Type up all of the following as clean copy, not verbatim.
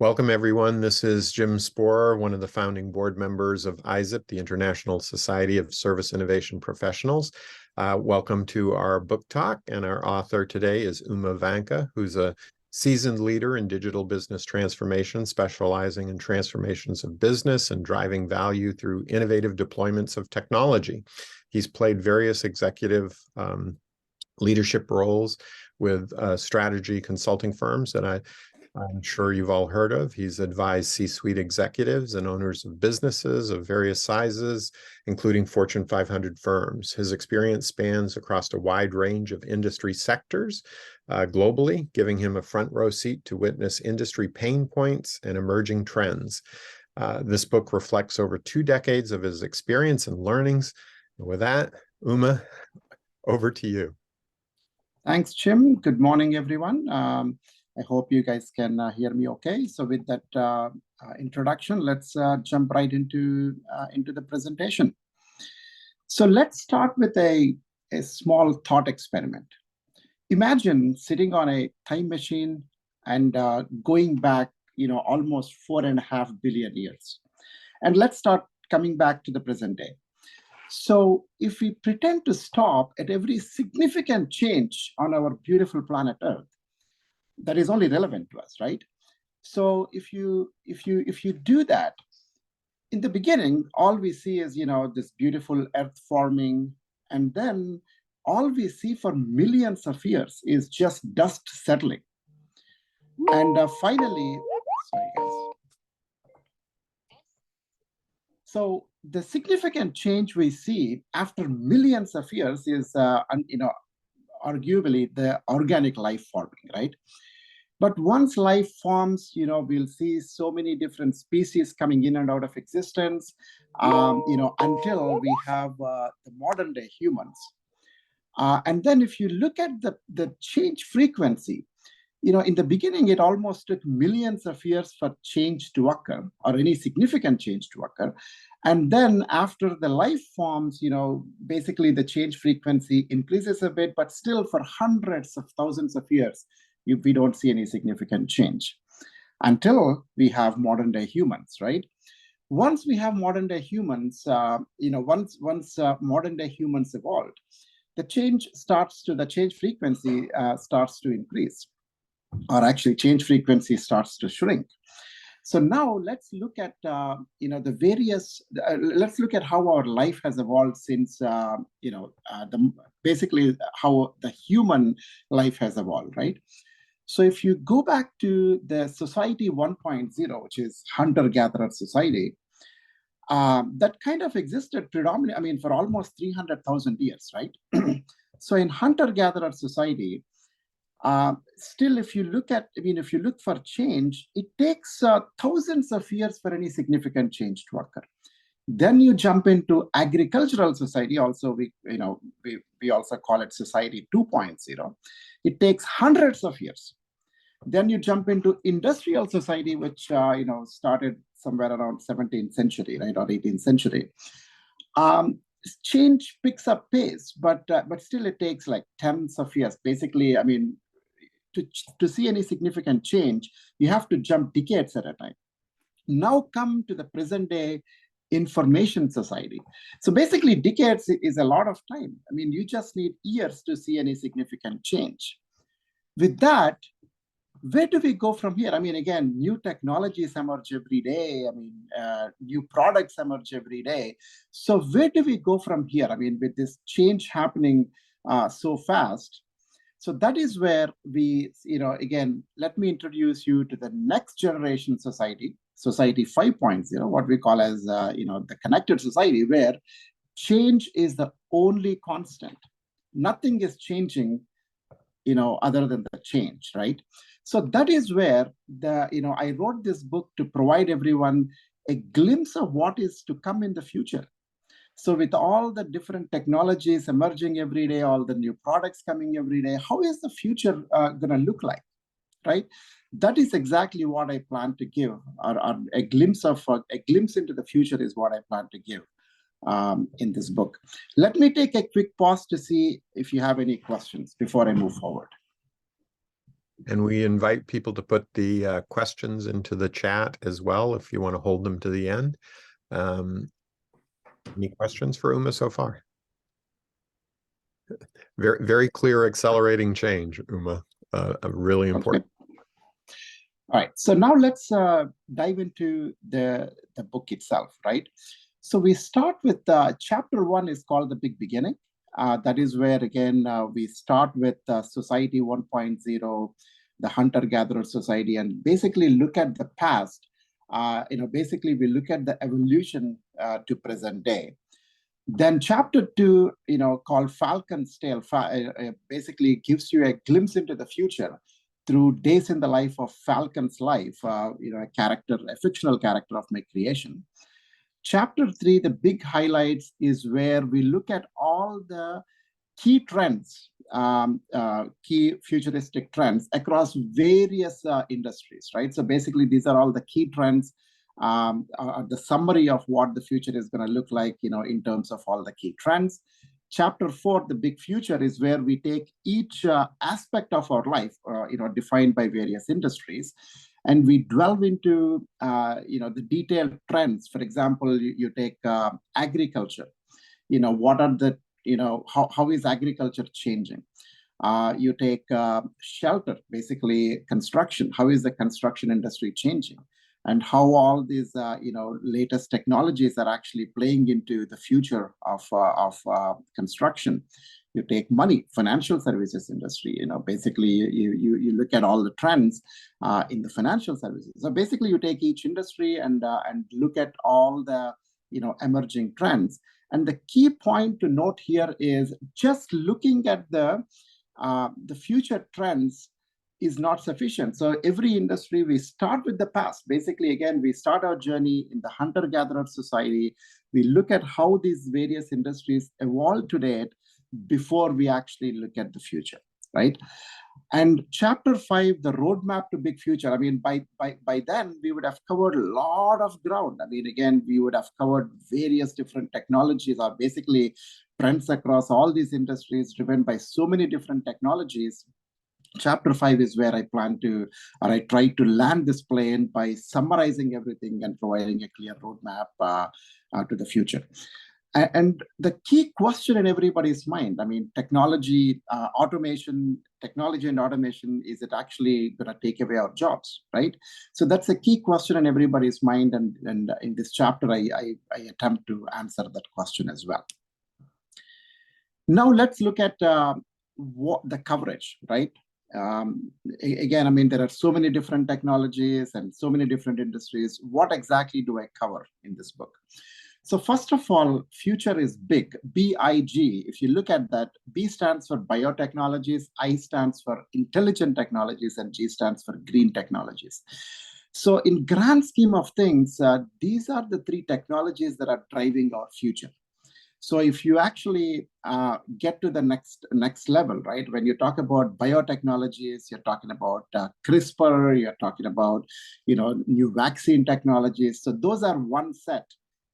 Welcome, everyone. This is Jim Sporer, one of the founding board members of ISSIP, the International Society of Service Innovation Professionals. Welcome to our book talk, and our author today is Vanka, who's a seasoned leader in digital business transformation, specializing in transformations of business and driving value through innovative deployments of technology. He's played various executive leadership roles with strategy consulting firms that I'm sure you've all heard of. He's advised C-suite executives and owners of businesses of various sizes, including Fortune 500 firms. His experience spans across a wide range of industry sectors globally, giving him a front row seat to witness industry pain points and emerging trends. This book reflects over 2 decades of his experience and learnings. And with that, Uma, over to you. Thanks, Jim. Good morning, everyone. I hope you guys can hear me okay. So with that introduction, let's jump right into the presentation. So let's start with a small thought experiment. Imagine sitting on a time machine and going back, almost 4.5 billion years. And let's start coming back to the present day. So if we pretend to stop at every significant change on our beautiful planet Earth, that is only relevant to us, right? So if you do that, in the beginning, all we see is this beautiful Earth forming, and then all we see for millions of years is just dust settling. And finally, sorry guys. So the significant change we see after millions of years is, arguably the organic life forming, right? But once life forms, we'll see so many different species coming in and out of existence, until we have the modern day humans. And then if you look at the change frequency, in the beginning, it almost took millions of years for change to occur, or any significant change to occur. And then after the life forms, basically the change frequency increases a bit, but still for hundreds of thousands of years, we don't see any significant change until we have modern day humans, right? Once we have modern day humans, once modern day humans evolved, the change frequency starts to increase. Or actually change frequency starts to shrink. So now let's look at let's look at how our life has evolved since basically how the human life has evolved, right? So if you go back to the society 1.0, which is hunter-gatherer society, that kind of existed predominantly, for almost 300,000 years, right? So in hunter-gatherer society, still, if you look for change, it takes thousands of years for any significant change to occur. Then you jump into agricultural society. Also, we also call it society 2.0. It takes hundreds of years. Then you jump into industrial society, which started somewhere around 17th century, right, or 18th century. Change picks up pace, but still it takes like tens of years. Basically, to see any significant change, you have to jump decades at a time. Now come to the present day information society. So basically decades is a lot of time. You just need years to see any significant change. With that, where do we go from here? Again, new technologies emerge every day. New products emerge every day. So where do we go from here? With this change happening so fast, so that is where we, again, let me introduce you to the next generation society, society 5.0, what we call as, the connected society, where change is the only constant. Nothing is changing, other than the change, right? So that is where I wrote this book to provide everyone a glimpse of what is to come in the future. So with all the different technologies emerging every day, all the new products coming every day, how is the future going to look like, right? That is exactly what I plan to give, or a glimpse into the future is what I plan to give in this book. Let me take a quick pause to see if you have any questions before I move forward. And we invite people to put the questions into the chat as well, if you want to hold them to the end. Any questions for Uma so far? Very, very clear accelerating change, Uma. Really important. All right, so now let's dive into the book itself, right? So we start with chapter 1 is called The Big Beginning. That is where, again, we start with Society 1.0, the hunter-gatherer society, and basically look at the past. Basically, we look at the evolution to present day. Then chapter 2, called Falcon's Tale, basically gives you a glimpse into the future through days in the life of Falcon's life, a fictional character of my creation. Chapter 3, the big highlights, is where we look at all the key trends, key futuristic trends across various industries, right? So basically, these are all the key trends, the summary of what the future is going to look like, in terms of all the key trends. Chapter 4, the big future, is where we take each aspect of our life, defined by various industries, and we delve into, the detailed trends. For example, you take agriculture. What are the, how is agriculture changing? You take shelter, basically construction. How is the construction industry changing? And how all these, latest technologies are actually playing into the future of construction. You take money, financial services industry. Basically, you look at all the trends in the financial services. So basically, you take each industry and look at all the emerging trends. And the key point to note here is just looking at the future trends is not sufficient. So every industry, we start with the past. Basically, again, we start our journey in the hunter-gatherer society. We look at how these various industries evolved to date before we actually look at the future, right? And chapter 5, the roadmap to big future. I mean, by then, we would have covered a lot of ground. I mean, again, we would have covered various different technologies, or basically trends across all these industries driven by so many different technologies. Chapter 5 is where I try to land this plane by summarizing everything and providing a clear roadmap to the future. And the key question in everybody's mind, I mean, technology and automation, is it actually going to take away our jobs, right? So that's a key question in everybody's mind. And in this chapter, I attempt to answer that question as well. Now let's look at what the coverage, right? Again, I mean, there are so many different technologies and so many different industries. What exactly do I cover in this book? So first of all, future is big, B-I-G. If you look at that, B stands for biotechnologies, I stands for intelligent technologies, and G stands for green technologies. So in grand scheme of things, these are the three technologies that are driving our future. So if you actually get to the next level, right? When you talk about biotechnologies, you're talking about CRISPR, you're talking about new vaccine technologies. So those are one set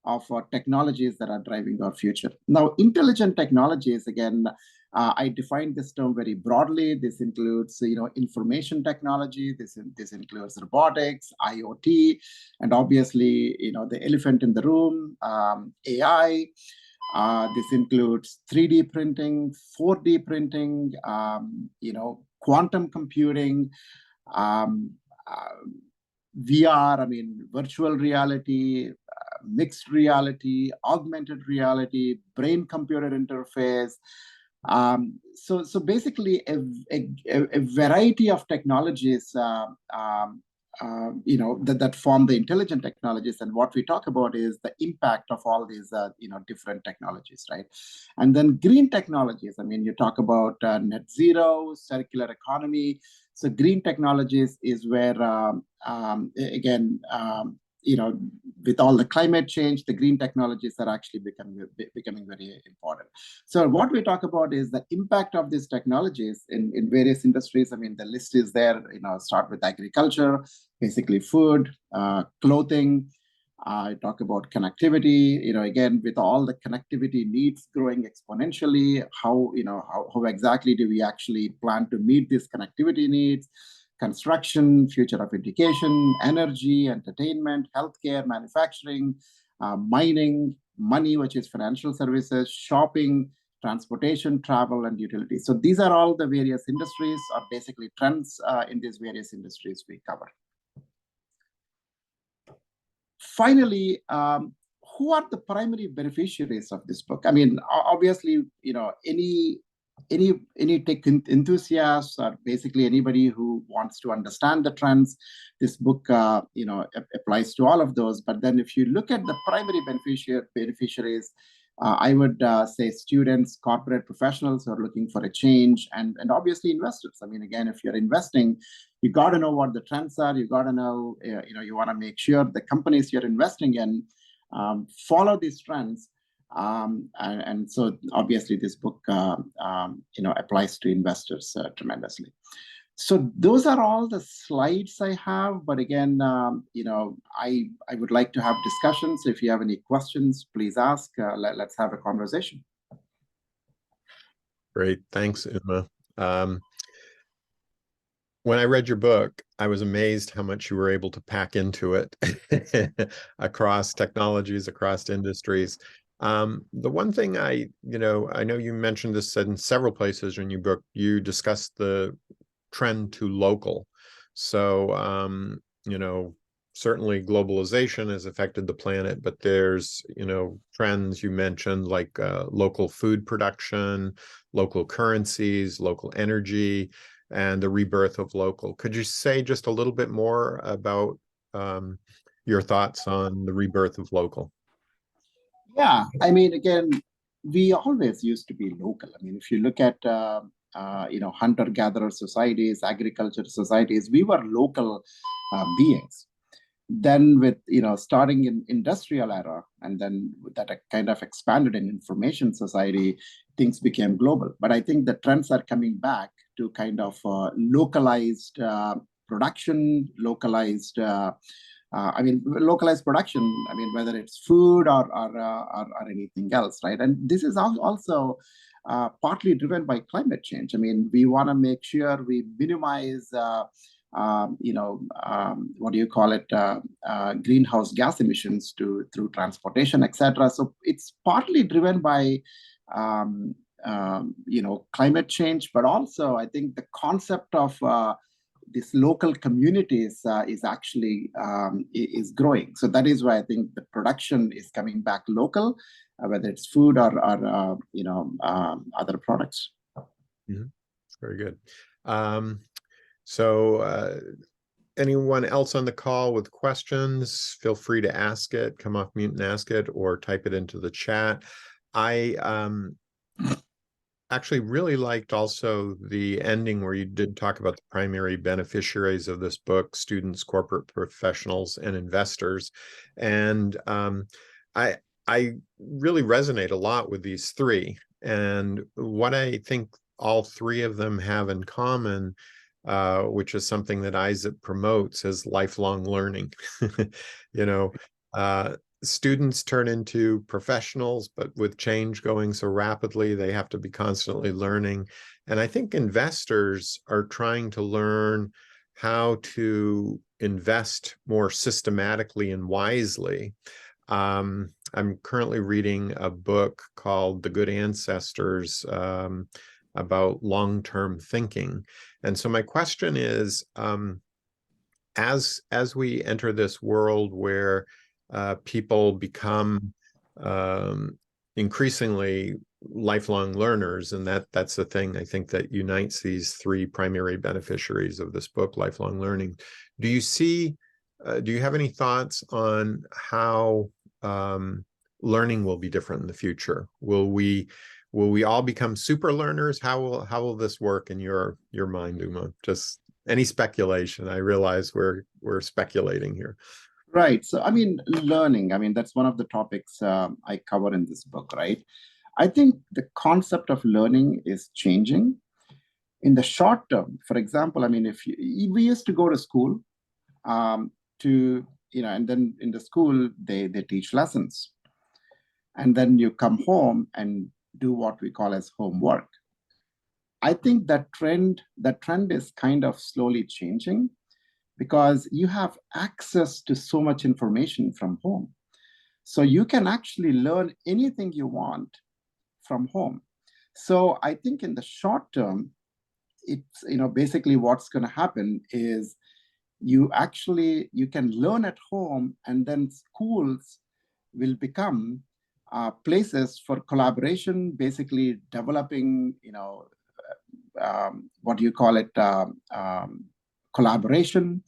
of technologies that are driving our future. Now, intelligent technologies, again, I define this term very broadly. This includes information technology. This includes robotics, IoT, and obviously the elephant in the room, AI. This includes 3D printing, 4D printing, quantum computing, VR, I mean, virtual reality, mixed reality, augmented reality, brain-computer interface. So basically, a variety of technologies that form the intelligent technologies. And what we talk about is the impact of all these different technologies, right? And then green technologies, I mean, you talk about net zero, circular economy. So green technologies is where again, with all the climate change, the green technologies are actually becoming very important. So what we talk about is the impact of these technologies in various industries. I mean, the list is there. Start with agriculture, basically food, clothing. I talk about connectivity. Again, with all the connectivity needs growing exponentially, how exactly do we actually plan to meet these connectivity needs? construction, future of education, energy, entertainment, healthcare, manufacturing, mining, money, which is financial services, shopping, transportation, travel, and utilities. So these are all the various industries, or basically trends in these various industries we cover. Finally, who are the primary beneficiaries of this book? I mean, obviously, any tech enthusiasts, or basically anybody who wants to understand the trends, this book applies to all of those. But then if you look at the primary beneficiaries, I would say students, corporate professionals who are looking for a change, and obviously investors. I mean, again, if you're investing, you got to know what the trends are. You got to know, you want to make sure the companies you're investing in follow these trends. And so obviously this book applies to investors tremendously. So those are all the slides I have. But again, I would like to have discussions. If you have any questions, please ask. Let's have a conversation. Great. Thanks, Uma. When I read your book, I was amazed how much you were able to pack into it across technologies, across industries. The one thing I know you mentioned this in several places in your book, you discussed the trend to local. So, certainly globalization has affected the planet, but there's, trends you mentioned like local food production, local currencies, local energy, and the rebirth of local. Could you say just a little bit more about your thoughts on the rebirth of local? Yeah, I mean, again, we always used to be local. I mean, if you look at hunter-gatherer societies, agriculture societies, we were local beings. Then with starting in industrial era, and then that kind of expanded in information society, things became global. But I think the trends are coming back to kind of localized production, localized production. I mean, whether it's food or anything else, right? And this is also partly driven by climate change. I mean, we want to make sure we minimize greenhouse gas emissions through transportation, etc. So it's partly driven by climate change, but also I think the concept of these local communities is actually is growing. So that is why I think the production is coming back local, whether it's food or other products. Mm-hmm. Very good. So anyone else on the call with questions, feel free to ask it, come off mute and ask it, or type it into the chat. I actually really liked also the ending where you did talk about the primary beneficiaries of this book, students, corporate professionals, and investors. And I really resonate a lot with these three. And what I think all three of them have in common, which is something that ISSIP promotes, is lifelong learning. Students turn into professionals, but with change going so rapidly, they have to be constantly learning. And I think investors are trying to learn how to invest more systematically and wisely. I'm currently reading a book called The Good Ancestors, about long-term thinking. And so my question is, as we enter this world where people become increasingly lifelong learners, and that's the thing I think that unites these three primary beneficiaries of this book, lifelong learning. Do you have any thoughts on how learning will be different in the future? Will we all become super learners? How will this work in your mind, Uma? Just any speculation. I realize we're speculating here. Right. So, I mean, learning, I mean, that's one of the topics I cover in this book, right? I think the concept of learning is changing. In the short term, for example, I mean, we used to go to school and then in the school, they teach lessons. And then you come home and do what we call as homework. I think that trend is kind of slowly changing because you have access to so much information from home. So you can actually learn anything you want from home. So I think in the short term, it's, basically what's going to happen is you can learn at home, and then schools will become places for collaboration, basically developing, what do you call it, collaboration,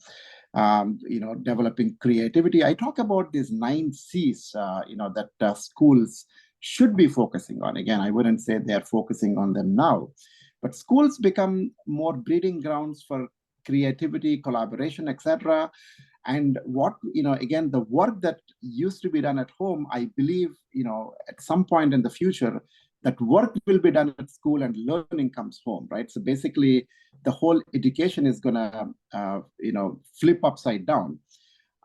developing creativity. I talk about these 9 C's, that schools should be focusing on. Again, I wouldn't say they're focusing on them now, but schools become more breeding grounds for creativity, collaboration, etc. And what, again, the work that used to be done at home, I believe, at some point in the future, that work will be done at school and learning comes home, right? So basically, the whole education is going to, flip upside down.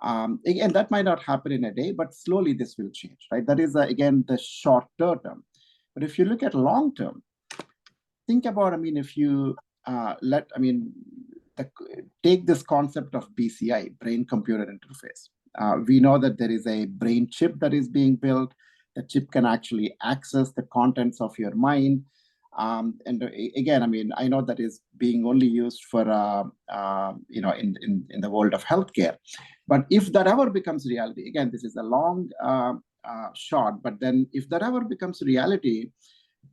Again, that might not happen in a day, but slowly this will change, right? That is, again, the short term. But if you look at long term, think about, if you take this concept of BCI, brain computer interface. We know that there is a brain chip that is being built. The chip can actually access the contents of your mind. And again, I know that is being only used for, in the world of healthcare. But if that ever becomes reality, again, this is a long shot, but then if that ever becomes reality,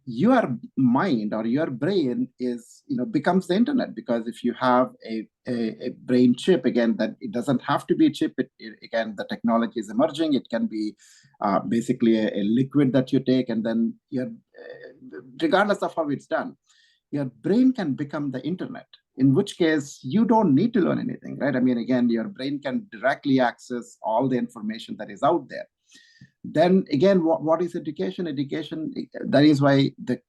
your mind or your brain is, becomes the internet. Because if you have a brain chip, again, that it doesn't have to be a chip. Again, the technology is emerging. It can be basically a liquid that you take, and then regardless of how it's done, your brain can become the internet, in which case you don't need to learn anything, right? Again, your brain can directly access all the information that is out there. Then again, what is education? Education, that is why the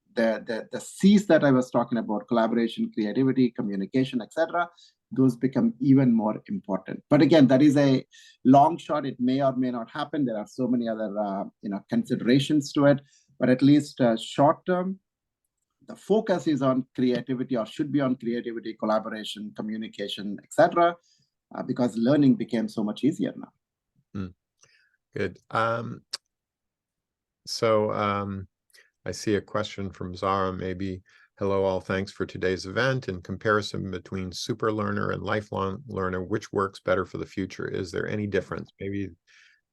C's that I was talking about, collaboration, creativity, communication, etc., those become even more important. But again, that is a long shot. It may or may not happen. There are so many other considerations to it. But at least short term, the focus is on creativity, or should be on creativity, collaboration, communication, etc., because learning became so much easier now. Good. I see a question from Zara, maybe. Hello all, thanks for today's event. In comparison between super learner and lifelong learner, which works better for the future? Is there any difference? Maybe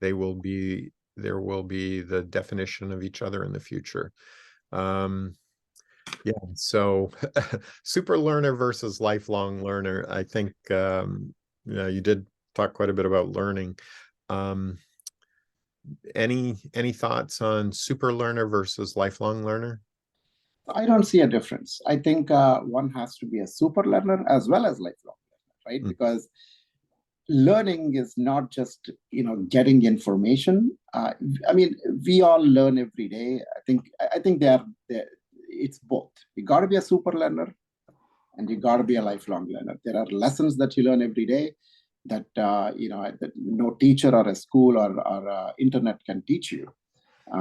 there will be the definition of each other in the future. Yeah, so super learner versus lifelong learner. I think you did talk quite a bit about learning. Any thoughts on super learner versus lifelong learner? I don't see a difference. I think one has to be a super learner as well as lifelong learner, right? Because learning is not just getting information. We all learn every day. I think it's both. You got to be a super learner, and you got to be a lifelong learner. There are lessons that you learn every day that that no teacher or a school or internet can teach you.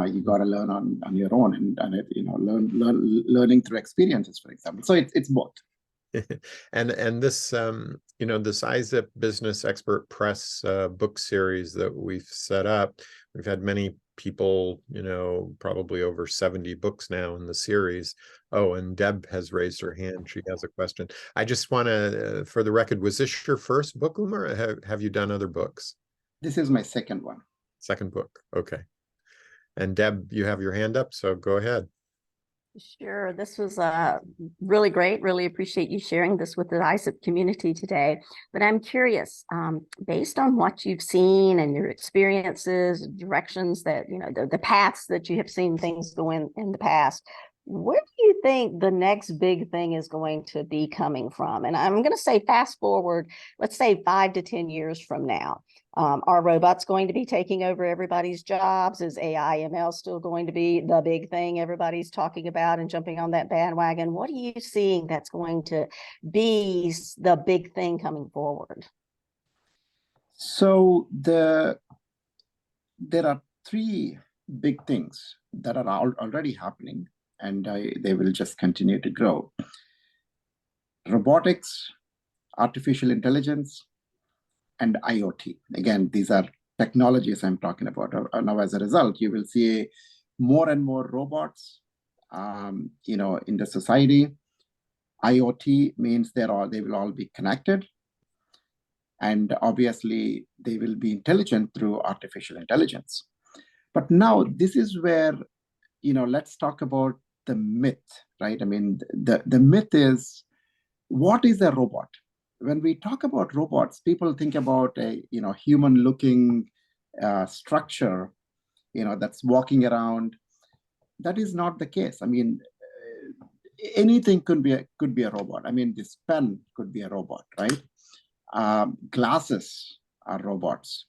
You got to learn on your own, and learning through experiences, for example. So it's both. And this this ISSIP Business Expert Press book series that we've set up, we've had many people, probably over 70 books now in the series. Oh, and Deb has raised her hand. She has a question. I just want to, for the record, was this your first book, Umar, or have you done other books? This is my second one. Second book. Okay. And Deb, you have your hand up, so go ahead. Sure. This was really great. Really appreciate you sharing this with the ISSIP community today. But I'm curious, based on what you've seen and your experiences, directions that, the paths that you have seen things go in the past, where do you think the next big thing is going to be coming from? And I'm going to say fast forward, let's say 5 to 10 years from now. Are robots going to be taking over everybody's jobs? Is AI ML still going to be the big thing everybody's talking about and jumping on that bandwagon? What are you seeing that's going to be the big thing coming forward? So there are 3 big things that are already happening, and they will just continue to grow. robotics, artificial intelligence, and IoT. Again, these are technologies I'm talking about. Now, as a result, you will see more and more robots, in the society. IoT means they will all be connected, and obviously they will be intelligent through artificial intelligence. But now this is where, let's talk about the myth, right? I mean, the myth is, what is a robot? When we talk about robots, people think about a human-looking structure, that's walking around. That is not the case. I mean, anything could be a robot. I mean, this pen could be a robot, right? Glasses are robots.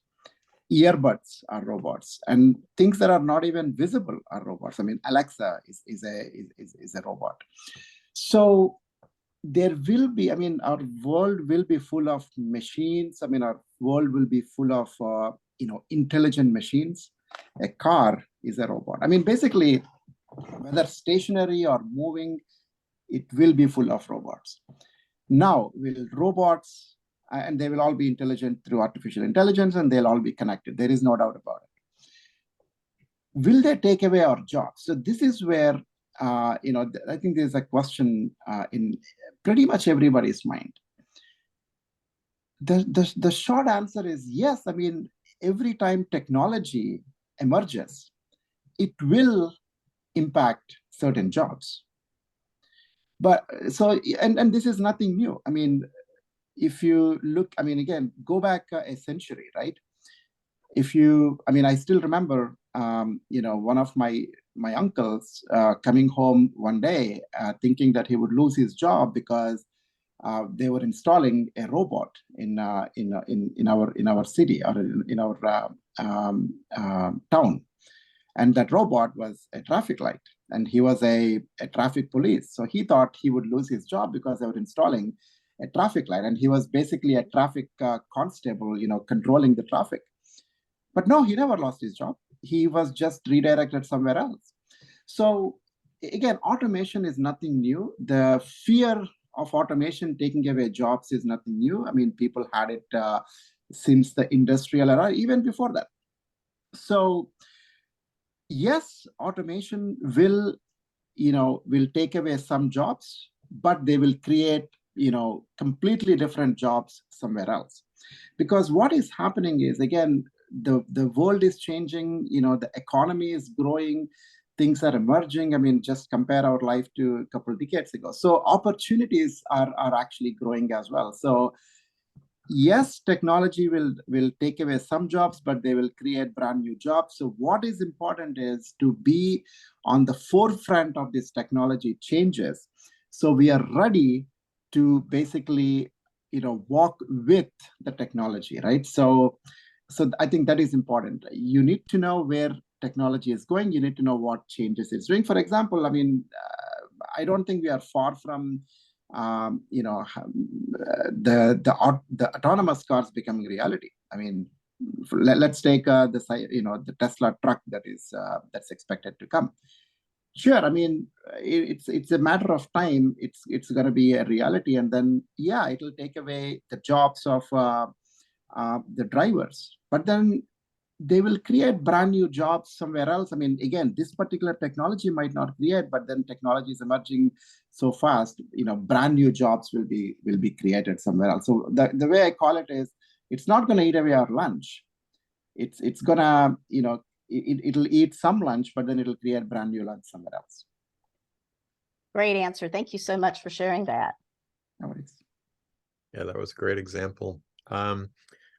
Earbuds are robots, and things that are not even visible are robots. I mean, Alexa is a robot. So there will be, I mean, our world will be full of machines. I mean, our world will be full of intelligent machines. A car is a robot. I mean, basically, whether stationary or moving, it will be full of robots. Now, will robots, and they will all be intelligent through artificial intelligence, and they'll all be connected. There is no doubt about it. Will they take away our jobs? So this is where, I think there's a question in pretty much everybody's mind. The short answer is yes. I mean, every time technology emerges, it will impact certain jobs. But so, and this is nothing new. I mean, if you look, I mean, again, go back a century, right? I still remember, one of my uncles coming home one day thinking that he would lose his job because they were installing a robot in our city, or in our town, and that robot was a traffic light, and he was a traffic police. So he thought he would lose his job because they were installing a traffic light, and he was basically a traffic constable, controlling the traffic. But no, he never lost his job. He was just redirected somewhere else. So again, automation is nothing new. The fear of automation taking away jobs is nothing new. I mean, people had it since the industrial era, even before that. So yes, automation will take away some jobs, but they will create, completely different jobs somewhere else. Because what is happening is, again, the world is changing, the economy is growing, things are emerging. I mean, just compare our life to a couple of decades ago. So opportunities are actually growing as well. So yes, technology will take away some jobs, but they will create brand new jobs. So what is important is to be on the forefront of these technology changes, so we are ready to basically, walk with the technology, right? So I think that is important. You need to know where technology is going. You need to know what changes it's doing. For example, I mean, I don't think we are far from the autonomous cars becoming reality. I mean, let's take the Tesla truck that's expected to come. Sure, I mean, it's a matter of time. It's going to be a reality, and then it will take away the jobs of the drivers. But then they will create brand new jobs somewhere else. I mean, again, this particular technology might not create, but then technology is emerging so fast, brand new jobs will be created somewhere else. So the way I call it is, it's not going to eat away our lunch. It's gonna, it'll eat some lunch, but then it'll create brand new lunch somewhere else. Great answer. Thank you so much for sharing that. No worries. Yeah, that was a great example.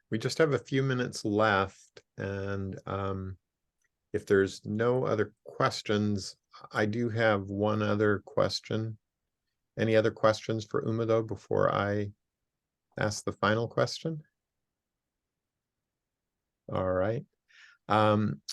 We just have a few minutes left, and if there's no other questions, I do have one other question. Any other questions for Uma, though, before I ask the final question? All right.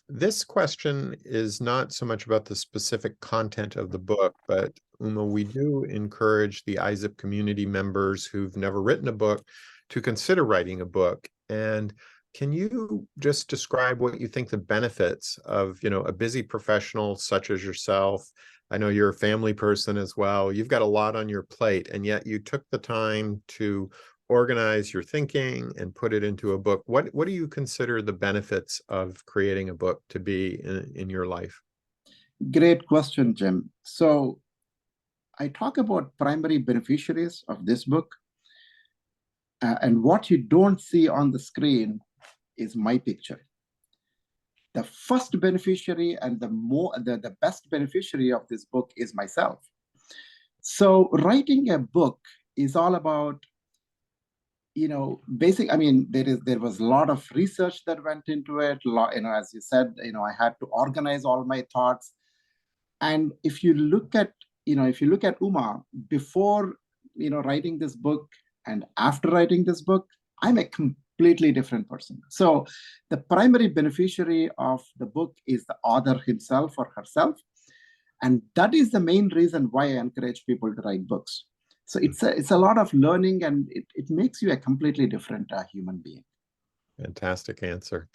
This question is not so much about the specific content of the book, but Uma, we do encourage the ISSIP community members who've never written a book to consider writing a book. And can you just describe what you think the benefits of, a busy professional such as yourself, I know you're a family person as well. You've got a lot on your plate, and yet you took the time to organize your thinking and put it into a book. What do you consider the benefits of creating a book to be in your life? Great question, Jim. So I talk about primary beneficiaries of this book. And what you don't see on the screen is my picture. The first beneficiary and the best beneficiary of this book is myself. So writing a book is all about, I mean, there was a lot of research that went into it. As you said, I had to organize all my thoughts. And if you look at Uma before, writing this book and after writing this book, I'm a completely different person. So the primary beneficiary of the book is the author himself or herself. And that is the main reason why I encourage people to write books. So it's a lot of learning, and it makes you a completely different human being. Fantastic answer.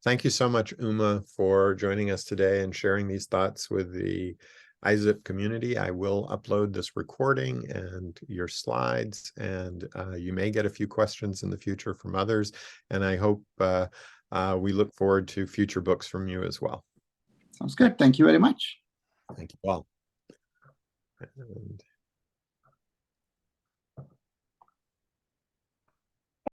Thank you so much, Uma, for joining us today and sharing these thoughts with the ISSIP community. I will upload this recording and your slides, and you may get a few questions in the future from others. And I hope we look forward to future books from you as well. Sounds good. Thank you very much. Thank you all. And